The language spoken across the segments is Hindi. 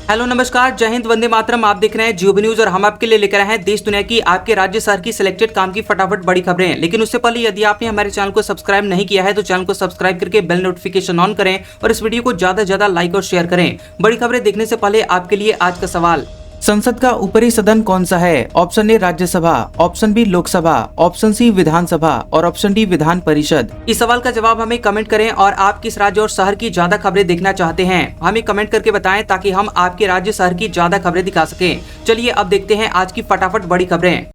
हेलो नमस्कार, जय हिंद, वंदे मातरम। आप देख रहे हैं जियो न्यूज और हम आपके लिए लेकर आए हैं देश दुनिया की, आपके राज्य शहर की सिलेक्टेड काम की फटाफट बड़ी खबरें। लेकिन उससे पहले यदि आपने हमारे चैनल को सब्सक्राइब नहीं किया है तो चैनल को सब्सक्राइब करके बेल नोटिफिकेशन ऑन करें और इस वीडियो को ज्यादा से ज्यादा लाइक और शेयर करें। बड़ी खबरें देखने से पहले आपके लिए आज का सवाल, संसद का ऊपरी सदन कौन सा है? Option A Rajya Sabha, option B Lok Sabha, option C विधानसभा और ऑप्शन डी विधान परिषद। इस सवाल का जवाब हमें कमेंट करें और आप किस राज्य और शहर की ज्यादा खबरें देखना चाहते हैं हमें कमेंट करके बताएं ताकि हम आपके राज्य शहर की ज्यादा खबरें दिखा सकें। चलिए अब देखते हैं आज की फटाफट बड़ी खबरें।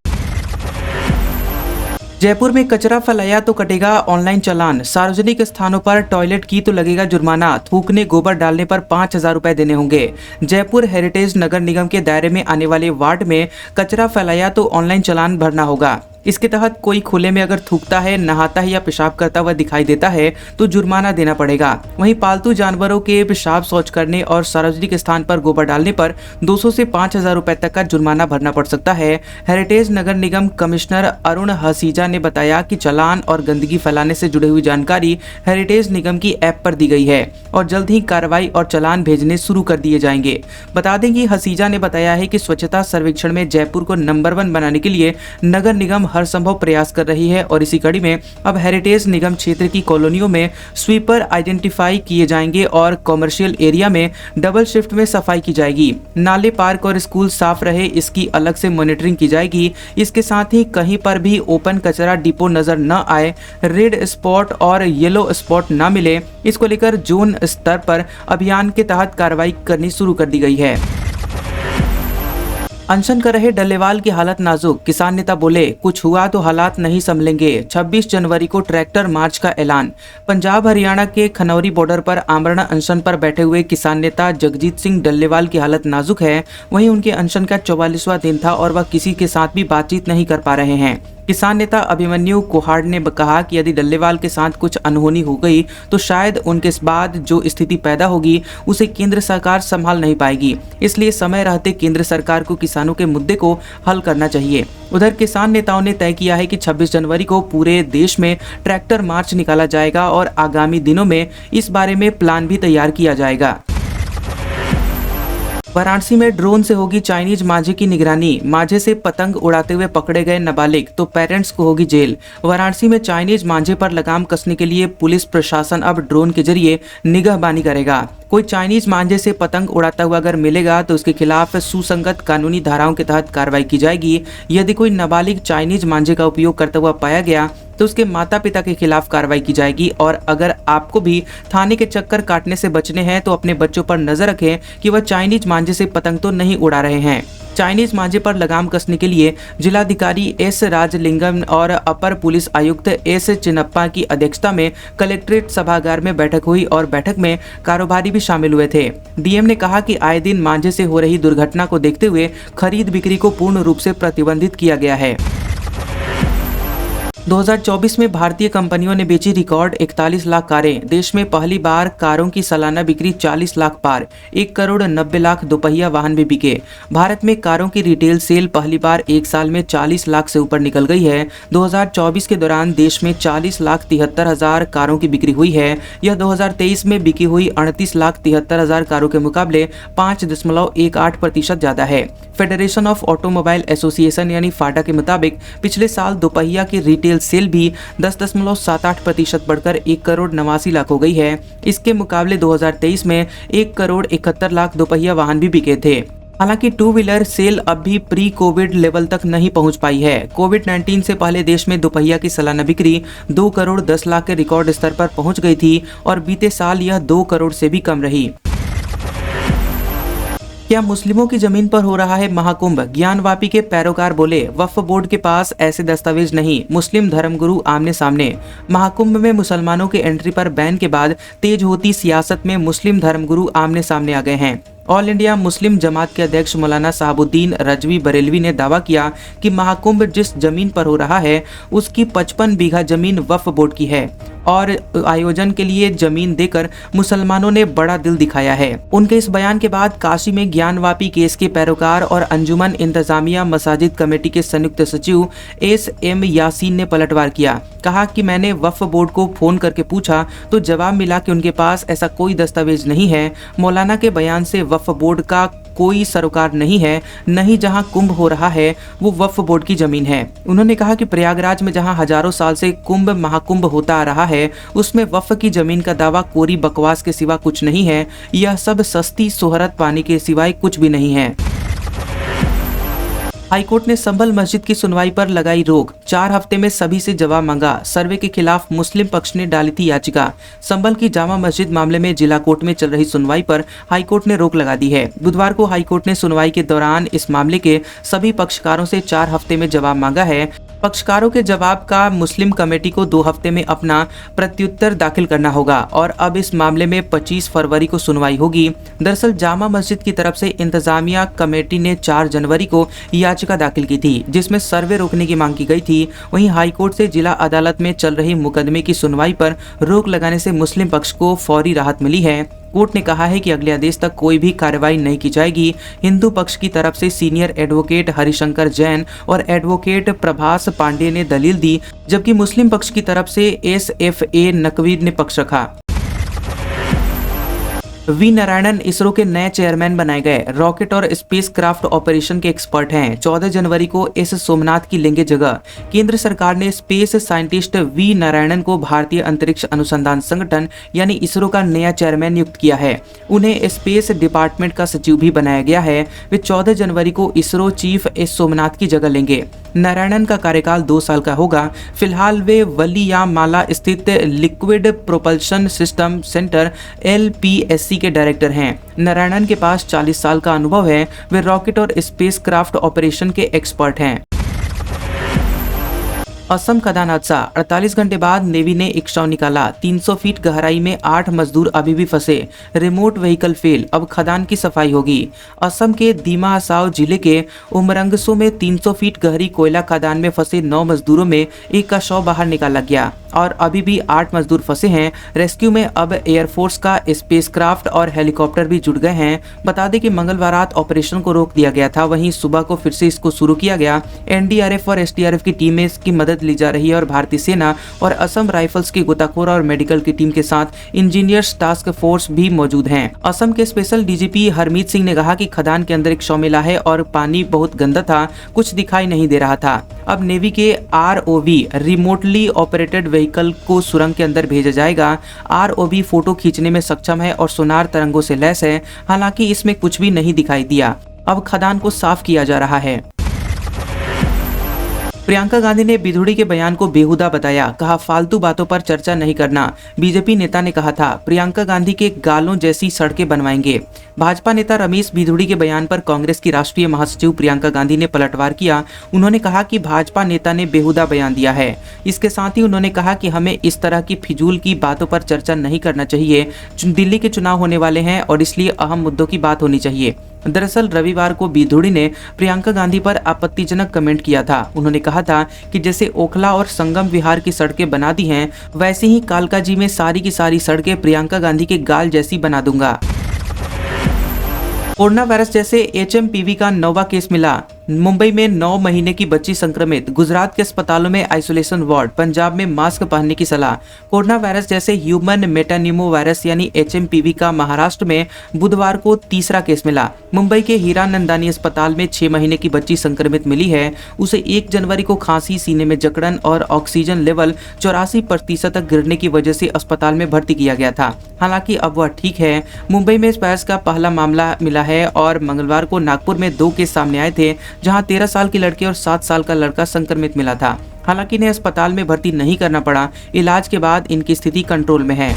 जयपुर में कचरा फैलाया तो कटेगा ऑनलाइन चालान, सार्वजनिक स्थानों पर टॉयलेट की तो लगेगा जुर्माना, थूकने गोबर डालने पर 5,000 रुपए देने होंगे। जयपुर हेरिटेज नगर निगम के दायरे में आने वाले वार्ड में कचरा फैलाया तो ऑनलाइन चालान भरना होगा। इसके तहत कोई खुले में अगर थूकता है, नहाता है या पेशाब करता हुआ दिखाई देता है तो जुर्माना देना पड़ेगा। वहीं पालतू जानवरों के पेशाब शौच करने और सार्वजनिक स्थान पर गोबर डालने पर 200 से 5,000 रुपए तक का जुर्माना भरना पड़ सकता है। हेरिटेज नगर निगम कमिश्नर अरुण हसीजा ने बताया कि चालान और गंदगी फैलाने से जुड़ी हुई जानकारी हेरिटेज निगम की ऐप पर दी गई है और जल्द ही कार्रवाई और चालान भेजने शुरू कर दिए जाएंगे। बता दें कि हसीजा ने बताया है कि स्वच्छता सर्वेक्षण में जयपुर को नंबर 1 बनाने के लिए नगर निगम हर संभव प्रयास कर रही है और इसी कड़ी में अब हेरिटेज निगम क्षेत्र की कॉलोनियों में स्वीपर आइडेंटिफाई किए जाएंगे और कॉमर्शियल एरिया में डबल शिफ्ट में सफाई की जाएगी। नाले, पार्क और स्कूल साफ रहे, इसकी अलग से मॉनिटरिंग की जाएगी। इसके साथ ही कहीं पर भी ओपन कचरा डिपो नजर न आए, रेड स्पॉट और येलो स्पॉट न मिले, इसको लेकर जोन स्तर पर अभियान के तहत कार्रवाई करनी शुरू कर दी गई है। अनशन कर रहे डल्लेवाल की हालत नाजुक, किसान नेता बोले कुछ हुआ तो हालात नहीं संभलेंगे। 26 जनवरी को ट्रैक्टर मार्च का ऐलान। पंजाब हरियाणा के खनौरी बॉर्डर पर आमरण अनशन पर बैठे हुए किसान नेता जगजीत सिंह डल्लेवाल की हालत नाजुक है। वहीं उनके अनशन का 44वां दिन था और वह किसी के साथ भी बातचीत नहीं कर पा रहे हैं। किसान नेता अभिमन्यु कुहाड़ ने कहा कि यदि डल्लेवाल के साथ कुछ अनहोनी हो गई तो शायद उनके बाद जो स्थिति पैदा होगी उसे केंद्र सरकार संभाल नहीं पाएगी, इसलिए समय रहते केंद्र सरकार को किसानों के मुद्दे को हल करना चाहिए। उधर किसान नेताओं ने तय किया है कि 26 जनवरी को पूरे देश में ट्रैक्टर मार्च निकाला जाएगा और आगामी दिनों में इस बारे में प्लान भी तैयार किया जाएगा। वाराणसी में ड्रोन से होगी चाइनीज मांझे की निगरानी, मांझे से पतंग उड़ाते हुए पकड़े गए नाबालिग तो पेरेंट्स को होगी जेल। वाराणसी में चाइनीज मांझे पर लगाम कसने के लिए पुलिस प्रशासन अब ड्रोन के जरिए निगहबानी करेगा। कोई चाइनीज मांझे से पतंग उड़ाता हुआ अगर मिलेगा तो उसके खिलाफ सुसंगत कानूनी धाराओं के तहत कार्रवाई की जाएगी। यदि कोई नाबालिग चाइनीज मांझे का उपयोग करता हुआ पाया गया तो उसके माता पिता के खिलाफ कार्रवाई की जाएगी। और अगर आपको भी थाने के चक्कर काटने से बचने हैं तो अपने बच्चों पर नजर रखें कि वह चाइनीज मांझे से पतंग तो नहीं उड़ा रहे हैं। चाइनीज मांझे पर लगाम कसने के लिए जिलाधिकारी एस राजलिंगम और अपर पुलिस आयुक्त एस चिन्नप्पा की अध्यक्षता में कलेक्ट्रेट सभागार में बैठक हुई और बैठक में कारोबारी भी शामिल हुए थे। डीएम ने कहा कि आए दिन मांझे से हो रही दुर्घटना को देखते हुए खरीद बिक्री को पूर्ण रूप से प्रतिबंधित किया गया है। 2024 में भारतीय कंपनियों ने बेची रिकॉर्ड 41 लाख कारें। देश में पहली बार कारों की सालाना बिक्री 40 लाख पार, 1 करोड़ 90 लाख दोपहिया वाहन भी बिके। भारत में कारों की रिटेल सेल पहली बार एक साल में 40 लाख से ऊपर निकल गई है। 2024 के दौरान देश में 40 लाख 73 हजार कारों की बिक्री हुई है। यह 2023 में बिकी हुई 38 लाख 73 हजार कारों के मुकाबले 5.18% ज्यादा है। फेडरेशन ऑफ ऑटोमोबाइल एसोसिएशन यानी फाडा के मुताबिक पिछले साल दोपहिया की रिटेल सेल भी 10.78% बढ़कर 1 करोड़ 89 लाख हो गई है। इसके मुकाबले 2023 में 1 करोड़ 71 लाख दोपहिया वाहन भी बिके थे। हालांकि टू व्हीलर सेल अब भी प्री कोविड लेवल तक नहीं पहुंच पाई है। कोविड-19 से पहले देश में दोपहिया की सालाना बिक्री 2 करोड़ 10 लाख के रिकॉर्ड स्तर पर पहुंच गई थी और बीते साल यह 2 करोड़ से भी कम रही। क्या मुस्लिमों की जमीन पर हो रहा है महाकुंभ? ज्ञानवापी के पैरोकार बोले वक्फ बोर्ड के पास ऐसे दस्तावेज नहीं, मुस्लिम धर्मगुरु आमने सामने। महाकुंभ में मुसलमानों के एंट्री पर बैन के बाद तेज होती सियासत में मुस्लिम धर्मगुरु आमने सामने आ गए हैं। ऑल इंडिया मुस्लिम जमात के अध्यक्ष मौलाना साहबुद्दीन रजवी बरेलवी ने दावा किया कि महाकुंभ जिस जमीन पर हो रहा है उसकी 55 बीघा जमीन वक्फ बोर्ड की है और आयोजन के लिए जमीन देकर मुसलमानों ने बड़ा दिल दिखाया है। उनके इस बयान के बाद काशी में ज्ञानवापी केस के पैरोकार और अंजुमन इंतजामिया मसाजिद कमेटी के संयुक्त सचिव एस.एम. यासीन ने पलटवार किया। कहा कि मैंने वक्फ बोर्ड को फोन करके पूछा तो जवाब मिला कि उनके पास ऐसा कोई दस्तावेज नहीं है। मौलाना के बयान से वक्फ बोर्ड का कोई सरोकार नहीं है, न ही जहां कुंभ हो रहा है वो वक्फ बोर्ड की जमीन है। उन्होंने कहा कि प्रयागराज में जहां हजारों साल से कुंभ महाकुंभ होता आ रहा है उसमें वक्फ की जमीन का दावा कोरी बकवास के सिवा कुछ नहीं है। यह सब सस्ती शोहरत पाने के सिवाय कुछ भी नहीं है। हाईकोर्ट ने संभल मस्जिद की सुनवाई पर लगाई रोक, 4 हफ्ते में सभी से जवाब मांगा। सर्वे के खिलाफ मुस्लिम पक्ष ने डाली थी याचिका। संभल की जामा मस्जिद मामले में जिला कोर्ट में चल रही सुनवाई पर हाईकोर्ट ने रोक लगा दी है। बुधवार को हाईकोर्ट ने सुनवाई के दौरान इस मामले के सभी पक्षकारों से 4 हफ्ते में जवाब मांगा है। पक्षकारों के जवाब का मुस्लिम कमेटी को 2 हफ्ते में अपना प्रत्युत्तर दाखिल करना होगा और अब इस मामले में 25 फरवरी को सुनवाई होगी। दरअसल जामा मस्जिद की तरफ से इंतजामिया कमेटी ने 4 जनवरी को याचिका दाखिल की थी जिसमें सर्वे रोकने की मांग की गई थी। वहीं हाईकोर्ट से जिला अदालत में चल रही मुकदमे की सुनवाई पर रोक लगाने से मुस्लिम पक्ष को फौरी राहत मिली है। कोर्ट ने कहा है कि अगले आदेश तक कोई भी कार्रवाई नहीं की जाएगी। हिंदू पक्ष की तरफ से सीनियर एडवोकेट हरिशंकर जैन और एडवोकेट प्रभास पांडे ने दलील दी, जबकि मुस्लिम पक्ष की तरफ से SFA नकवी ने पक्ष रखा। वी नारायणन इसरो के नए चेयरमैन बनाए गए। रॉकेट और स्पेस क्राफ्ट ऑपरेशन के एक्सपर्ट हैं। 14 जनवरी को एस सोमनाथ की लेंगे जगह। केंद्र सरकार ने स्पेस साइंटिस्ट वी नारायणन को भारतीय अंतरिक्ष अनुसंधान संगठन यानी इसरो का नया चेयरमैन नियुक्त किया है। उन्हें स्पेस डिपार्टमेंट का सचिव भी बनाया गया है। वे 14 जनवरी को इसरो चीफ एस सोमनाथ की जगह लेंगे। नारायणन का कार्यकाल 2 साल का होगा। फिलहाल वे वलियामाला स्थित liquid propulsion system centre LPSC के डायरेक्टर हैं। नारायणन के पास 40 साल का अनुभव है। वे रॉकेट और स्पेस क्राफ्ट ऑपरेशन के एक्सपर्ट हैं। असम खदान हादसा, 48 घंटे बाद नेवी ने एक शव निकाला। 300 फीट गहराई में 8 मजदूर अभी भी फंसे। रिमोट व्हीकल फेल, अब खदान की सफाई होगी। असम के दीमा हसाओ जिले के उमरंगसो में 300 फीट गहरी कोयला खदान में फंसे 9 मजदूरों में एक का शव बाहर निकाला गया और अभी भी 8 मजदूर फंसे हैं। रेस्क्यू में अब एयरफोर्स का स्पेसक्राफ्ट और हेलीकॉप्टर भी जुट गए हैं। बता दें कि मंगलवार रात ऑपरेशन को रोक दिया गया था, वहीं सुबह को फिर से इसको शुरू किया गया। NDRF और SDRF की टीम में इसकी मदद ली जा रही है और भारतीय सेना और असम राइफल्स की गोताखोर और मेडिकल की टीम के साथ इंजीनियर्स टास्क फोर्स भी मौजूद हैं। असम के स्पेशल DGP हरमीत सिंह ने कहा कि खदान के अंदर एक शव मिला है और पानी बहुत गंदा था, कुछ दिखाई नहीं दे रहा था। अब नेवी के ROV रिमोटली ऑपरेटेड व्हीकल को सुरंग के अंदर भेजा जाएगा। ROV फोटो खींचने में सक्षम है और सोनार तरंगों से लैस है। हालांकि इसमें कुछ भी नहीं दिखाई दिया। अब खदान को साफ किया जा रहा है। प्रियंका गांधी ने बिधुड़ी के बयान को बेहुदा बताया, कहा फालतू बातों पर चर्चा नहीं करना। बीजेपी नेता ने कहा था प्रियंका गांधी के गालों जैसी सड़कें बनवाएंगे। भाजपा नेता रमेश बिधुड़ी के बयान पर कांग्रेस की राष्ट्रीय महासचिव प्रियंका गांधी ने पलटवार किया। उन्होंने कहा कि भाजपा नेता ने बेहुदा बयान दिया है। इसके साथ ही उन्होंने कहा कि हमें इस तरह की फिजूल की बातों पर चर्चा नहीं करना चाहिए। दिल्ली के चुनाव होने वाले हैं और इसलिए अहम मुद्दों की बात होनी चाहिए। दरअसल रविवार को बिधुड़ी ने प्रियंका गांधी पर आपत्तिजनक कमेंट किया था। उन्होंने कहा था कि जैसे ओखला और संगम विहार की सड़कें बना दी हैं, वैसे ही कालकाजी में सारी की सारी सड़कें प्रियंका गांधी के गाल जैसी बना दूंगा। कोरोना वायरस जैसे HMPV का 9वां केस मिला। मुंबई में 9 महीने की बच्ची संक्रमित। गुजरात के अस्पतालों में आइसोलेशन वार्ड। पंजाब में मास्क पहनने की सलाह। कोरोना वायरस जैसे ह्यूमन मेटानिमो वायरस यानी HMPV का महाराष्ट्र में बुधवार को 3रा केस मिला। मुंबई के हीरानंदानी अस्पताल में 6 महीने की बच्ची संक्रमित मिली है। उसे 1 जनवरी को खांसी, सीने में जकड़न और ऑक्सीजन लेवल 84% तक गिरने की वजह से अस्पताल में भर्ती किया गया था। हालांकि अब वह ठीक है। मुंबई में इस वायरस का पहला मामला मिला है और मंगलवार को नागपुर में 2 केस सामने आए थे, जहां 13 साल की लड़की और 7 साल का लड़का संक्रमित मिला था। हालांकि इन्हें अस्पताल में भर्ती नहीं करना पड़ा। इलाज के बाद इनकी स्थिति कंट्रोल में है।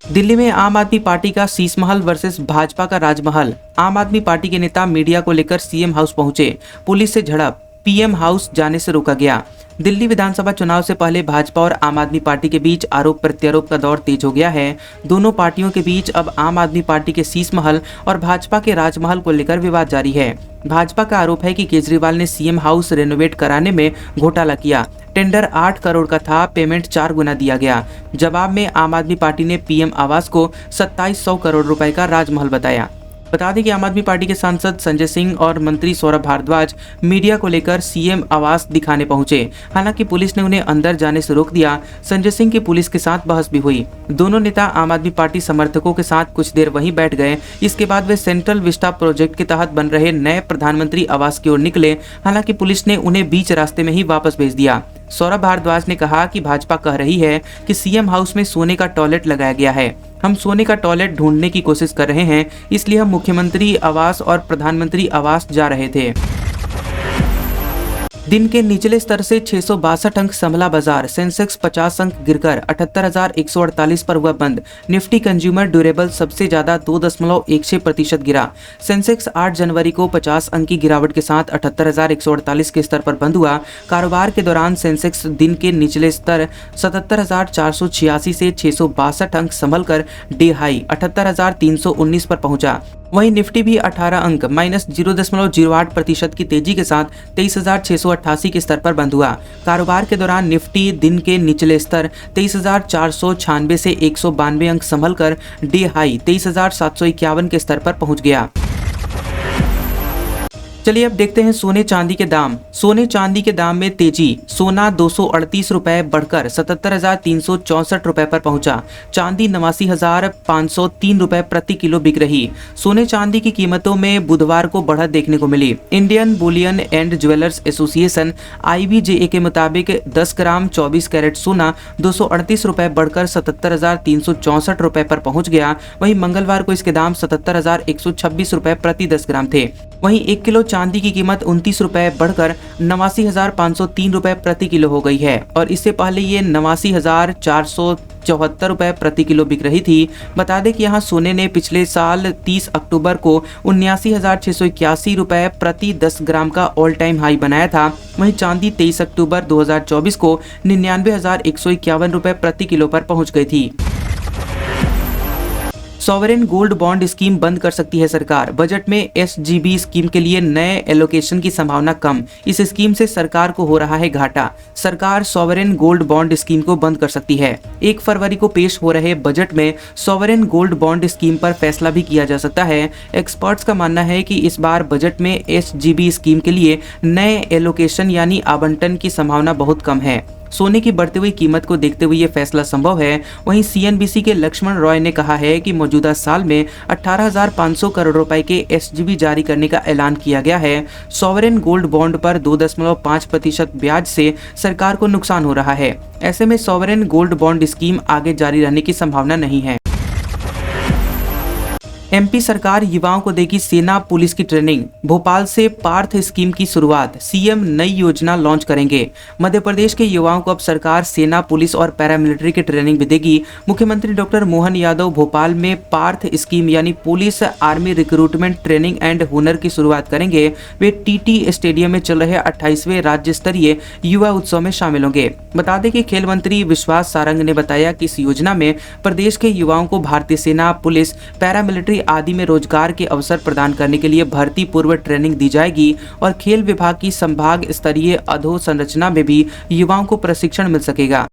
दिल्ली में आम आदमी पार्टी का शीश महल वर्सेस भाजपा का राजमहल। आम आदमी पार्टी के नेता मीडिया को लेकर CM हाउस पहुंचे। पुलिस से झड़प, PM हाउस जाने से रोका गया। दिल्ली विधानसभा चुनाव से पहले भाजपा और आम आदमी पार्टी के बीच आरोप प्रत्यारोप का दौर तेज हो गया है। दोनों पार्टियों के बीच अब आम आदमी पार्टी के शीश महल और भाजपा के राजमहल को लेकर विवाद जारी है। भाजपा का आरोप है कि केजरीवाल ने CM हाउस रेनोवेट कराने में घोटाला किया। टेंडर 8 करोड़ का था, पेमेंट 4 गुना दिया गया। जवाब में आम आदमी पार्टी ने PM आवास को 2700 करोड़ रुपए का राजमहल बताया। बता दें कि आम आदमी पार्टी के सांसद संजय सिंह और मंत्री सौरभ भारद्वाज मीडिया को लेकर सीएम आवास दिखाने पहुंचे। हालांकि पुलिस ने उन्हें अंदर जाने से रोक दिया। संजय सिंह की पुलिस के साथ बहस भी हुई। दोनों नेता आम आदमी पार्टी समर्थकों के साथ कुछ देर वहीं बैठ गए। इसके बाद वे सेंट्रल विस्टा प्रोजेक्ट के तहत बन रहे नए प्रधानमंत्री आवास की ओर निकले। हालांकि पुलिस ने उन्हें बीच रास्ते में ही वापस भेज दिया। सौरभ भारद्वाज ने कहा कि भाजपा कह रही है कि सीएम हाउस में सोने का टॉयलेट लगाया गया है। हम सोने का टॉयलेट ढूंढने की कोशिश कर रहे हैं, इसलिए हम मुख्यमंत्री आवास और प्रधानमंत्री आवास जा रहे थे। दिन के निचले स्तर से 662 अंक संभला बाजार। सेंसेक्स 50 अंक गिरकर 78,148 पर हुआ बंद। निफ्टी कंज्यूमर ड्यूरेबल सबसे ज्यादा 2.16% गिरा। सेंसेक्स 8 जनवरी को 50 अंक की गिरावट के साथ 78,148 के स्तर पर बंद हुआ। कारोबार के दौरान सेंसेक्स दिन के निचले स्तर 77,486 से 662 अंक संभल कर डे हाई 78,319 पर पहुंचा। वहीं निफ्टी भी 18 अंक -0.08% की तेजी के साथ 23,688 के स्तर पर बंद हुआ। कारोबार के दौरान निफ्टी दिन के निचले स्तर 23,496 से 192 अंक संभल कर डे हाई 23,751 के स्तर पर पहुंच गया। चलिए अब देखते हैं सोने चांदी के दाम। सोने चांदी के दाम में तेजी। सोना 238 रुपए बढ़कर 77,364 रुपए पर पहुंचा। चांदी 89,503 रुपए प्रति किलो बिक रही। सोने चांदी की कीमतों में बुधवार को बढ़त देखने को मिली। Indian bullion and jewellers association IBJA के मुताबिक 10 ग्राम 24 कैरेट सोना 238 रुपए बढ़कर 77,364 रुपए पर पहुंच गया। वहीं मंगलवार को इसके दाम 77,126 रुपए प्रति 10 ग्राम थे। वहीं 1 किलो चांदी की कीमत 29 रुपए बढ़कर 89,503 रुपए प्रति किलो हो गई है और इससे पहले ये 89,474 रुपए प्रति किलो बिक रही थी। बता दें कि यहाँ सोने ने पिछले साल 30 अक्टूबर को 79,681 रुपए प्रति 10 ग्राम का ऑल टाइम हाई बनाया था। वहीं चांदी 23 अक्टूबर 2024 को 99,151 रुपए प्रति किलो पर पहुंच गई थी। सॉवरेन गोल्ड बॉन्ड स्कीम बंद कर सकती है सरकार। बजट में SGB स्कीम के लिए नए एलोकेशन की संभावना कम। इस स्कीम से सरकार को हो रहा है घाटा। सरकार सॉवरेन गोल्ड बॉन्ड स्कीम को बंद कर सकती है। 1 फरवरी को पेश हो रहे बजट में सॉवरेन गोल्ड बॉन्ड स्कीम पर फैसला भी किया जा सकता है। एक्सपर्ट्स का मानना है कि इस बार बजट में SGB स्कीम के लिए नए एलोकेशन यानी आवंटन की संभावना बहुत कम है। सोने की बढ़ती हुई कीमत को देखते हुए ये फैसला संभव है। वहीं CNBC के लक्ष्मण रॉय ने कहा है कि मौजूदा साल में 18,500 करोड़ रुपए के SGB जारी करने का ऐलान किया गया है। सॉवरेन गोल्ड बॉन्ड पर 2.5% ब्याज से सरकार को नुकसान हो रहा है। ऐसे में सॉवरेन गोल्ड बॉन्ड स्कीम आगे जारी रहने की संभावना नहीं है। MP सरकार युवाओं को देगी सेना पुलिस की ट्रेनिंग। भोपाल से पार्थ स्कीम की शुरुआत। CM नई योजना लॉन्च करेंगे। मध्य प्रदेश के युवाओं को अब सरकार सेना पुलिस और पैरामिलिट्री की ट्रेनिंग भी देगी। मुख्यमंत्री डॉक्टर मोहन यादव भोपाल में पार्थ स्कीम यानी police army recruitment training and हुनर की शुरुआत करेंगे। वे TT स्टेडियम में चल रहे 28वें राज्य स्तरीय युवा उत्सव में शामिल होंगे। बता दें कि खेल मंत्री विश्वास सारंग ने बताया कि इस योजना में प्रदेश के युवाओं को भारतीय सेना, पुलिस, पैरामिलिट्री आदि में रोजगार के अवसर प्रदान करने के लिए भर्ती पूर्व ट्रेनिंग दी जाएगी और खेल विभाग की संभाग स्तरीय अधोसंरचना में भी युवाओं को प्रशिक्षण मिल सकेगा।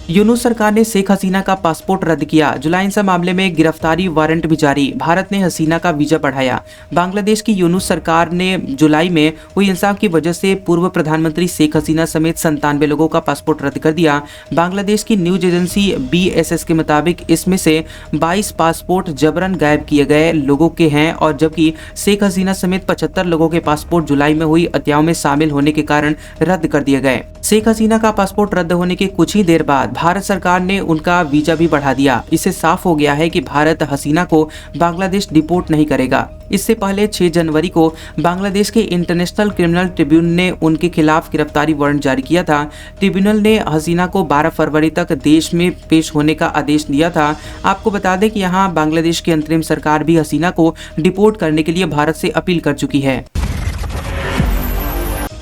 यूनुस सरकार ने शेख हसीना का पासपोर्ट रद्द किया। जुलाइनसा मामले में गिरफ्तारी वारंट भी जारी। भारत ने हसीना का वीजा बढ़ाया। बांग्लादेश की यूनुस सरकार ने जुलाई में हुई इंसाफ की वजह से पूर्व प्रधानमंत्री शेख हसीना समेत 97 लोगों का पासपोर्ट रद्द कर दिया। बांग्लादेश की न्यूज एजेंसी BSS के मुताबिक इसमें से 22 पासपोर्ट जबरन गायब किए गए लोगों के हैं और जबकि शेख हसीना समेत 75 लोगों के पासपोर्ट जुलाई में हुई हत्याओं में शामिल होने के कारण रद्द कर दिए गए। शेख हसीना का पासपोर्ट रद्द होने के कुछ ही देर बाद भारत सरकार ने उनका वीजा भी बढ़ा दिया। इससे साफ हो गया है कि भारत हसीना को बांग्लादेश डिपोर्ट नहीं करेगा। इससे पहले 6 जनवरी को बांग्लादेश के इंटरनेशनल क्रिमिनल ट्रिब्यूनल ने उनके खिलाफ गिरफ्तारी वारंट जारी किया था। ट्रिब्यूनल ने हसीना को 12 फरवरी तक देश में पेश होने का आदेश दिया था। आपको बता दें कि यहाँ बांग्लादेश की अंतरिम सरकार भी हसीना को डिपोर्ट करने के लिए भारत से अपील कर चुकी है।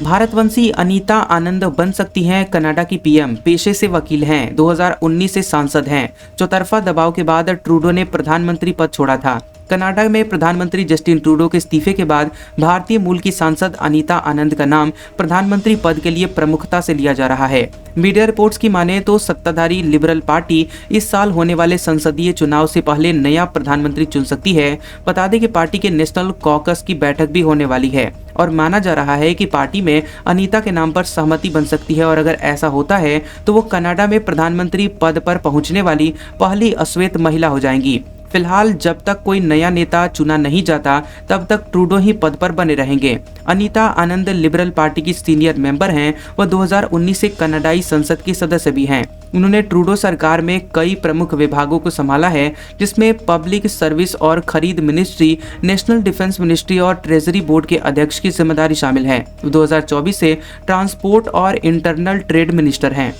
भारतवंशी अनीता आनंद बन सकती हैं कनाडा की PM। पेशे से वकील हैं, 2019 से सांसद हैं। चौतरफा दबाव के बाद ट्रूडो ने प्रधानमंत्री पद छोड़ा था। कनाडा में प्रधानमंत्री जस्टिन ट्रूडो के इस्तीफे के बाद भारतीय मूल की सांसद अनीता आनंद का नाम प्रधानमंत्री पद के लिए प्रमुखता से लिया जा रहा है। मीडिया रिपोर्ट्स की माने तो सत्ताधारी लिबरल पार्टी इस साल होने वाले संसदीय चुनाव से पहले नया प्रधानमंत्री चुन सकती है। बता दें कि पार्टी के नेशनल कॉकस की बैठक भी होने वाली है और माना जा रहा है कि पार्टी में अनीता के नाम पर सहमति बन सकती है और अगर ऐसा होता है तो वो कनाडा में प्रधानमंत्री पद पर पहुंचने वाली पहली अश्वेत महिला हो जाएंगी। फिलहाल जब तक कोई नया नेता चुना नहीं जाता तब तक ट्रूडो ही पद पर बने रहेंगे। अनीता आनंद लिबरल पार्टी की सीनियर मेंबर हैं। वह 2019 से कनाडाई संसद की सदस्य भी हैं। उन्होंने ट्रूडो सरकार में कई प्रमुख विभागों को संभाला है, जिसमें पब्लिक सर्विस और खरीद मिनिस्ट्री, नेशनल डिफेंस मिनिस्ट्री और ट्रेजरी बोर्ड के अध्यक्ष की जिम्मेदारी शामिल है। 2024 से ट्रांसपोर्ट और इंटरनल ट्रेड मिनिस्टर हैं।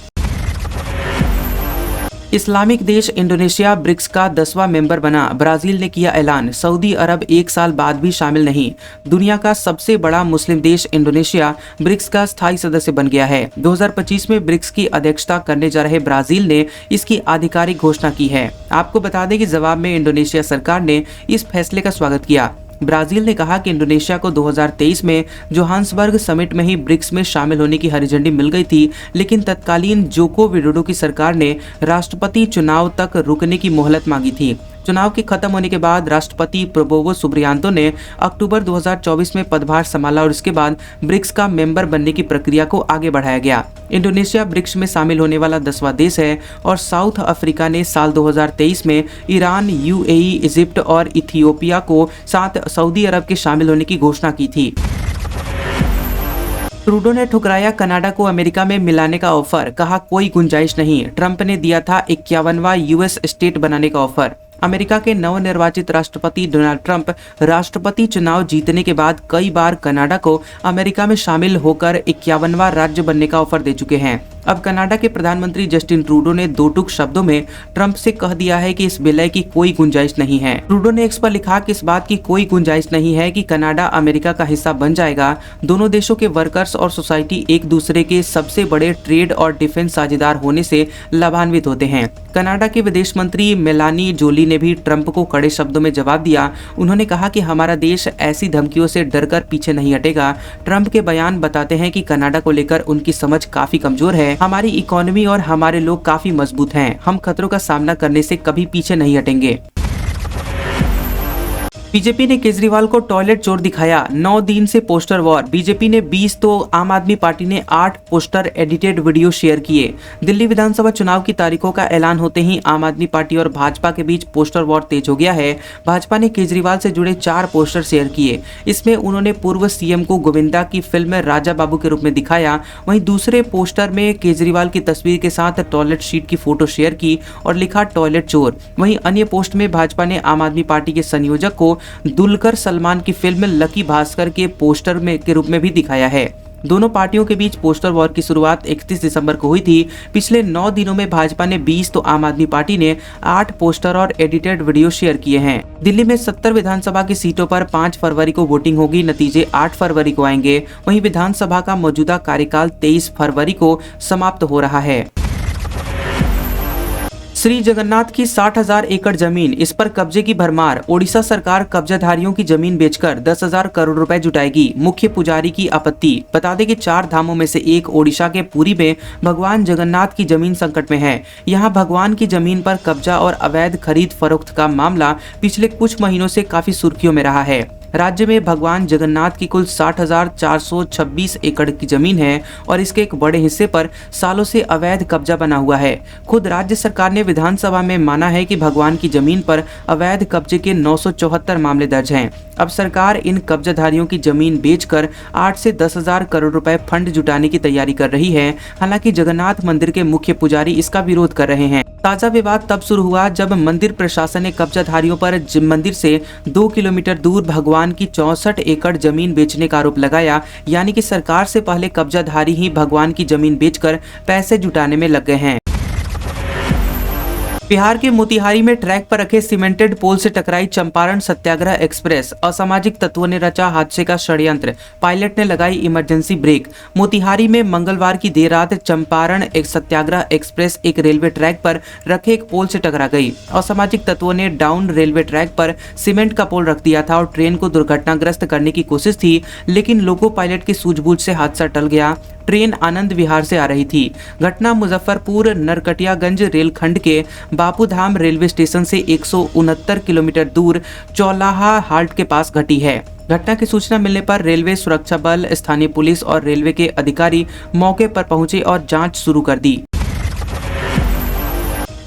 इस्लामिक देश इंडोनेशिया ब्रिक्स का 10वां मेंबर बना। ब्राजील ने किया ऐलान, सऊदी अरब 1 साल बाद भी शामिल नहीं। दुनिया का सबसे बड़ा मुस्लिम देश इंडोनेशिया ब्रिक्स का स्थायी सदस्य बन गया है। 2025 में ब्रिक्स की अध्यक्षता करने जा रहे ब्राजील ने इसकी आधिकारिक घोषणा की है। आपको बता दें कि जवाब में इंडोनेशिया सरकार ने इस फैसले का स्वागत किया। ब्राजील ने कहा कि इंडोनेशिया को 2023 में जोहान्सबर्ग समिट में ही ब्रिक्स में शामिल होने की हरी झंडी मिल गई थी, लेकिन तत्कालीन जोको विडोडो की सरकार ने राष्ट्रपति चुनाव तक रुकने की मोहलत मांगी थी। चुनाव के खत्म होने के बाद राष्ट्रपति प्रबोवो सुब्रियांतो ने अक्टूबर 2024 में पदभार संभाला और इसके बाद ब्रिक्स का मेंबर बनने की प्रक्रिया को आगे बढ़ाया गया। इंडोनेशिया ब्रिक्स में शामिल होने वाला 10वां देश है और साउथ अफ्रीका ने साल 2023 में ईरान, यूएई, इजिप्ट और इथियोपिया को साथ सऊदी अरब के शामिल होने की घोषणा की थी। ट्रूडो ने ठुकराया कनाडा को अमेरिका में मिलाने का ऑफर, कहा कोई गुंजाइश नहीं। ट्रंप ने दिया था 51वां यूएस स्टेट बनाने का ऑफर। अमेरिका के नवनिर्वाचित राष्ट्रपति डोनाल्ड ट्रंप राष्ट्रपति चुनाव जीतने के बाद कई बार कनाडा को अमेरिका में शामिल होकर 51वां राज्य बनने का ऑफर दे चुके हैं। अब कनाडा के प्रधानमंत्री जस्टिन ट्रूडो ने 2 टूक शब्दों में ट्रंप से कह दिया है कि इस विलय की कोई गुंजाइश नहीं है। ट्रूडो ने एक्स पर लिखा कि इस बात की कोई गुंजाइश नहीं है कि कनाडा अमेरिका का हिस्सा बन जाएगा। दोनों देशों के वर्कर्स और सोसाइटी एक दूसरे के सबसे बड़े ट्रेड और डिफेंस साझेदार होने से लाभान्वित होते हैं। कनाडा के विदेश मंत्री मेलानी जोली ने भी ट्रंप को कड़े शब्दों में जवाब दिया। उन्होंने कहा कि हमारा देश ऐसी धमकियों से डरकर पीछे नहीं हटेगा। ट्रंप के बयान बताते हैं कि कनाडा को लेकर उनकी समझ काफी कमजोर है। हमारी इकोनॉमी और हमारे लोग काफी मजबूत हैं। हम खतरों का सामना करने से कभी पीछे नहीं हटेंगे। बीजेपी ने केजरीवाल को टॉयलेट चोर दिखाया। 9 दिन से पोस्टर वॉर। बीजेपी ने 20 तो आम आदमी पार्टी ने 8 पोस्टर एडिटेड वीडियो शेयर किए। दिल्ली विधानसभा चुनाव की तारीखों का ऐलान होते ही आम आदमी पार्टी और भाजपा के बीच पोस्टर वॉर तेज हो गया है। भाजपा ने केजरीवाल से जुड़े 4 पोस्टर शेयर किए। इसमें उन्होंने पूर्व सीएम को गोविंदा की फिल्म में राजा बाबू के रूप में दिखाया। वहीं दूसरे पोस्टर में केजरीवाल की तस्वीर के साथ टॉयलेट सीट की फोटो शेयर की और लिखा टॉयलेट चोर। वहीं अन्य पोस्ट में भाजपा ने आम आदमी पार्टी के संयोजक को दुलकर सलमान की फिल्म लकी भास्कर के पोस्टर में के रूप में भी दिखाया है। दोनों पार्टियों के बीच पोस्टर वॉर की शुरुआत 31 दिसंबर को हुई थी। पिछले 9 दिनों में भाजपा ने 20 तो आम आदमी पार्टी ने 8 पोस्टर और एडिटेड वीडियो शेयर किए हैं। दिल्ली में 70 विधानसभा की सीटों पर 5 फरवरी को वोटिंग होगी। नतीजे 8 फरवरी को आएंगे। वहीं विधानसभा का मौजूदा कार्यकाल 23 फरवरी को समाप्त हो रहा है। श्री जगन्नाथ की 60,000 एकड़ जमीन, इस पर कब्जे की भरमार। ओडिशा सरकार कब्जाधारियों की जमीन बेचकर 10,000 करोड़ रुपए जुटाएगी। मुख्य पुजारी की आपत्ति। बता दें कि 4 धामों में से एक ओडिशा के पुरी में भगवान जगन्नाथ की जमीन संकट में है। यहाँ भगवान की जमीन पर कब्जा और अवैध खरीद फरोख्त का मामला पिछले कुछ महीनों से काफी सुर्खियों में रहा है। राज्य में भगवान जगन्नाथ की कुल 60,426 एकड़ की जमीन है और इसके एक बड़े हिस्से पर सालों से अवैध कब्जा बना हुआ है। खुद राज्य सरकार ने विधानसभा में माना है कि भगवान की जमीन पर अवैध कब्जे के 974 मामले दर्ज हैं। अब सरकार इन कब्जाधारियों की जमीन बेचकर 8 से 10,000 करोड़ रुपए फंड जुटाने की तैयारी कर रही है। हालांकि जगन्नाथ मंदिर के मुख्य पुजारी इसका विरोध कर रहे हैं। ताजा विवाद तब शुरू हुआ जब मंदिर प्रशासन ने कब्जाधारियों पर मंदिर से 2 किलोमीटर दूर भगवान की 64 एकड़ जमीन बेचने का आरोप लगाया। यानी कि सरकार से पहले कब्जाधारी ही भगवान की जमीन बेचकर पैसे जुटाने में लग गए हैं। बिहार के मोतिहारी में ट्रैक पर रखे सीमेंटेड पोल से टकराई चंपारण सत्याग्रह एक्सप्रेस। असामाजिक तत्वों ने रचा हादसे का षड्यंत्र, पायलट ने लगाई इमरजेंसी ब्रेक। मोतिहारी में मंगलवार की देर रात चंपारण एक सत्याग्रह एक्सप्रेस एक रेलवे ट्रैक पर रखे एक पोल से टकरा गई। असामाजिक तत्वों ने डाउन रेलवे ट्रैक पर सीमेंट का पोल रख दिया था और ट्रेन को दुर्घटनाग्रस्त करने की कोशिश थी, लेकिन लोको पायलट की सूझबूझ से हादसा टल गया। ट्रेन आनंद विहार से आ रही थी। घटना मुजफ्फरपुर नरकटियागंज रेलखंड के बापूधाम रेलवे स्टेशन से 169 किलोमीटर दूर चौलाहा हाल्ट के पास घटी है। घटना की सूचना मिलने पर रेलवे सुरक्षा बल, स्थानीय पुलिस और रेलवे के अधिकारी मौके पर पहुंचे और जांच शुरू कर दी।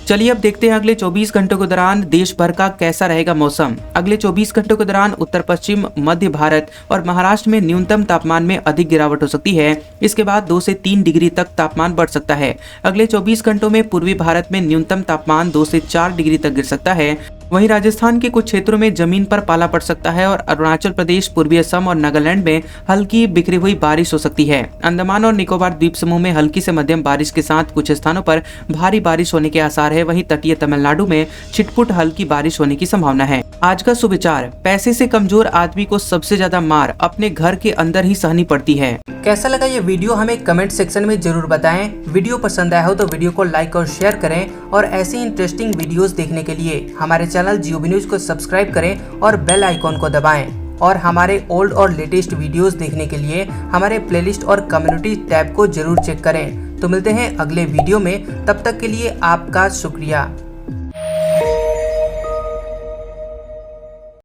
चलिए अब देखते हैं अगले 24 घंटों के दौरान देश भर का कैसा रहेगा मौसम। अगले 24 घंटों के दौरान उत्तर पश्चिम मध्य भारत और महाराष्ट्र में न्यूनतम तापमान में अधिक गिरावट हो सकती है। इसके बाद 2 से 3 डिग्री तक तापमान बढ़ सकता है। अगले 24 घंटों में पूर्वी भारत में न्यूनतम तापमान 2 से 4 डिग्री तक गिर सकता है। वहीं राजस्थान के कुछ क्षेत्रों में जमीन पर पाला पड़ सकता है और अरुणाचल प्रदेश, पूर्वी असम और नागालैंड में हल्की बिखरी हुई बारिश हो सकती है। अंडमान और निकोबार द्वीप समूह में हल्की से मध्यम बारिश के साथ कुछ स्थानों पर भारी बारिश होने के आसार है। वहीं तटीय तमिलनाडु में छिटपुट हल्की बारिश होने की संभावना है। आज का सुविचार, पैसे से कमजोर आदमी को सबसे ज्यादा मार अपने घर के अंदर ही सहनी पड़ती है। कैसा लगा ये वीडियो हमें कमेंट सेक्शन में जरूर बताएं। वीडियो पसंद आया हो तो वीडियो को लाइक और शेयर करें और ऐसी इंटरेस्टिंग वीडियोस देखने के लिए हमारे चैनल जियोबी न्यूज को सब्सक्राइब करें और बेल आइकॉन को दबाएं। और हमारे ओल्ड और लेटेस्ट वीडियोस देखने के लिए हमारे प्लेलिस्ट और कम्युनिटी टैब को जरूर चेक करें। तो मिलते हैं अगले वीडियो में, तब तक के लिए आपका शुक्रिया।